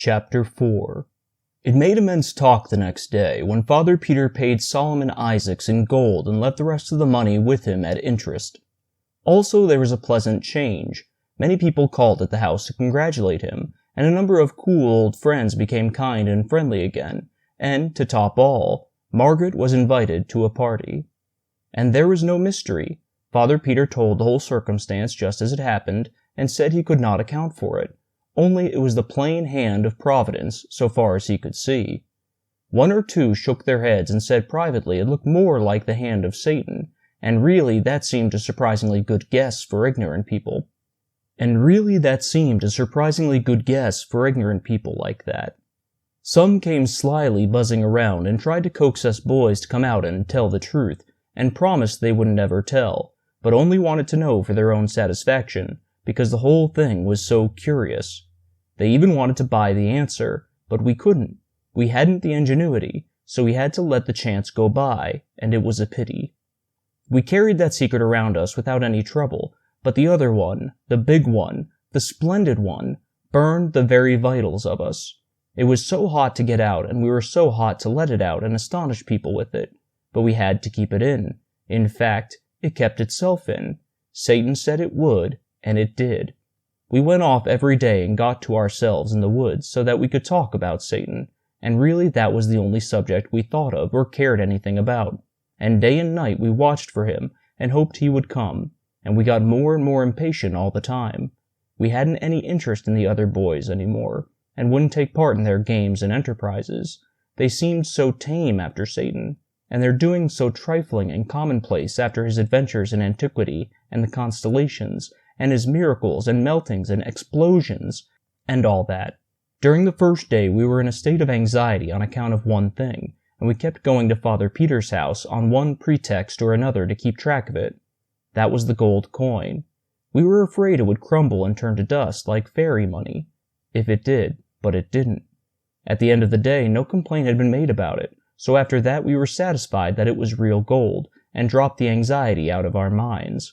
Chapter 4. It made immense talk the next day when Father Peter paid Solomon Isaacs in gold and left the rest of the money with him at interest. Also, there was a pleasant change. Many people called at the house to congratulate him, and a number of cool old friends became kind and friendly again, and, to top all, Margaret was invited to a party. And there was no mystery. Father Peter told the whole circumstance just as it happened, and said he could not account for it. Only it was the plain hand of Providence, so far as he could see. One or two shook their heads and said privately it looked more like the hand of Satan, and really that seemed a surprisingly good guess for ignorant people. Like that. Some came slyly buzzing around and tried to coax us boys to come out and tell the truth, and promised they would never tell, but only wanted to know for their own satisfaction, because the whole thing was so curious. They even wanted to buy the answer, but we couldn't. We hadn't the ingenuity, so we had to let the chance go by, and it was a pity. We carried that secret around us without any trouble, but the other one, the big one, the splendid one, burned the very vitals of us. It was so hot to get out, and we were so hot to let it out and astonish people with it, but we had to keep it in. In fact, it kept itself in. Satan said it would, and it did. We went off every day and got to ourselves in the woods so that we could talk about Satan, and really that was the only subject we thought of or cared anything about. And day and night we watched for him and hoped he would come, and we got more and more impatient all the time. We hadn't any interest in the other boys anymore, and wouldn't take part in their games and enterprises. They seemed so tame after Satan, and their doings so trifling and commonplace after his adventures in antiquity and the constellations, and his miracles and meltings and explosions, and all that. During the first day we were in a state of anxiety on account of one thing, and we kept going to Father Peter's house on one pretext or another to keep track of it. That was the gold coin. We were afraid it would crumble and turn to dust like fairy money. If it did, but it didn't. At the end of the day, no complaint had been made about it, so after that we were satisfied that it was real gold, and dropped the anxiety out of our minds.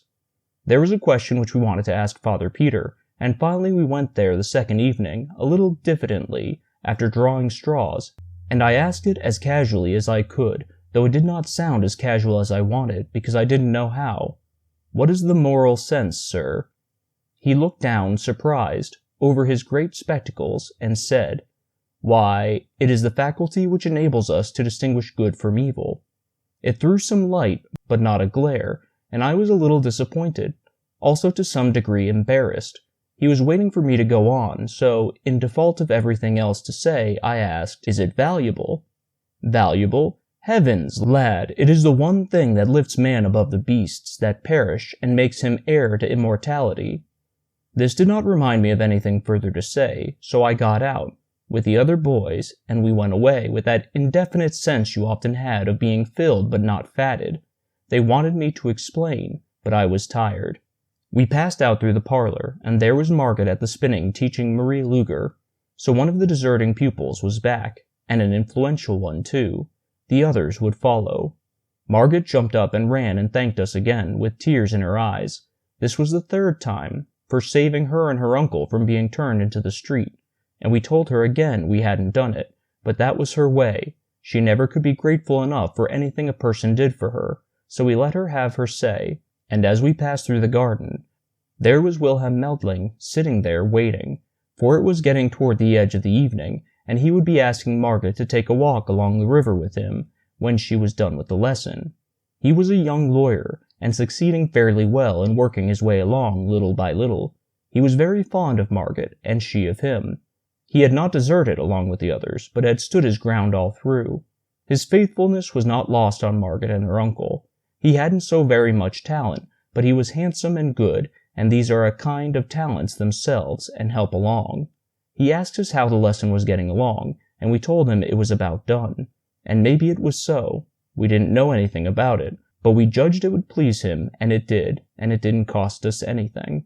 There was a question which we wanted to ask Father Peter, and finally we went there the second evening, a little diffidently, after drawing straws, and I asked it as casually as I could, though it did not sound as casual as I wanted, because I didn't know how. "What is the moral sense, sir?" He looked down, surprised, over his great spectacles, and said, "Why, it is the faculty which enables us to distinguish good from evil." It threw some light, but not a glare, and I was a little disappointed, also to some degree embarrassed. He was waiting for me to go on, so, in default of everything else to say, I asked, "Is it valuable?" "Valuable? Heavens, lad, it is the one thing that lifts man above the beasts that perish and makes him heir to immortality." This did not remind me of anything further to say, so I got out, with the other boys, and we went away with that indefinite sense you often had of being filled but not fatted. They wanted me to explain, but I was tired. We passed out through the parlor, and there was Margaret at the spinning teaching Marie Luger. So one of the deserting pupils was back, and an influential one too. The others would follow. Margaret jumped up and ran and thanked us again, with tears in her eyes. This was the third time, for saving her and her uncle from being turned into the street, and we told her again we hadn't done it, but that was her way. She never could be grateful enough for anything a person did for her, so we let her have her say, and as we passed through the garden, there was Wilhelm Meldling sitting there waiting, for it was getting toward the edge of the evening, and he would be asking Margaret to take a walk along the river with him when she was done with the lesson. He was a young lawyer, and succeeding fairly well in working his way along little by little. He was very fond of Margaret, and she of him. He had not deserted along with the others, but had stood his ground all through. His faithfulness was not lost on Margaret and her uncle. He hadn't so very much talent, but he was handsome and good, and these are a kind of talents themselves, and help along. He asked us how the lesson was getting along, and we told him it was about done. And maybe it was so. We didn't know anything about it, but we judged it would please him, and it did, and it didn't cost us anything.